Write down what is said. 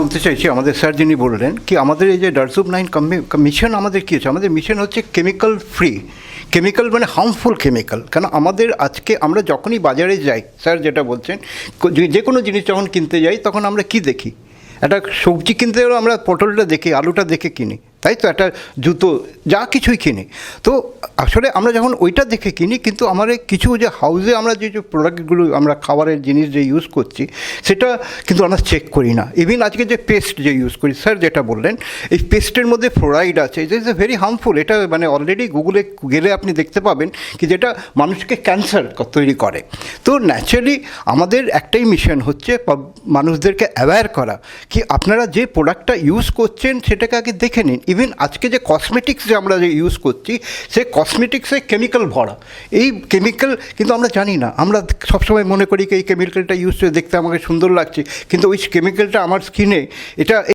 বলতে চাইছি, আমাদের স্যার যিনি বললেন কি আমাদের এই যে ডার্সুপ 9 মিশন আমাদের কী হচ্ছে, আমাদের মিশন হচ্ছে কেমিক্যাল ফ্রি, কেমিক্যাল মানে হার্মফুল কেমিক্যাল। কারণ আমাদের আজকে আমরা যখনই বাজারে যাই, স্যার যেটা বলছেন, যে কোনো জিনিস যখন কিনতে যাই তখন আমরা কি দেখি, একটা সবজি কিনতে গেলেও আমরা পটলটা দেখে আলুটা দেখে কিনি, তাই তো, একটা জুতো যা কিছুই কিনি। তো আসলে আমরা যখন ওইটা দেখে কিনি, কিন্তু আমাদের কিছু যে হাউসে আমরা যে যে প্রোডাক্টগুলো আমরা খাবারের জিনিস যে ইউজ করছি সেটা কিন্তু আমরা চেক করি না। ইভিন আজকে যে পেস্ট যে ইউজ করি, স্যার যেটা বললেন, এই পেস্টের মধ্যে ফ্লোরাইড আছে, it is a very harmful. এটা মানে অলরেডি গুগলে গেলে আপনি দেখতে পাবেন কি যেটা মানুষকে ক্যান্সার তৈরি করে। তো ন্যাচারালি আমাদের একটাই মিশন হচ্ছে মানুষদেরকে অ্যাওয়্যার করা কি আপনারা যে প্রোডাক্টটা ইউজ করছেন সেটাকে আগে দেখে নিন। ইভেন আজকে যে কসমেটিক্স যে আমরা যে ইউজ করছি, সে কসমেটিক্সে কেমিক্যাল ভরা, এই কেমিক্যাল কিন্তু আমরা জানি না। আমরা সবসময় মনে করি কি এই কেমিক্যালটা ইউজ করে দেখতে আমাকে সুন্দর লাগছে, কিন্তু ওই কেমিক্যালটা আমার স্কিনে এটা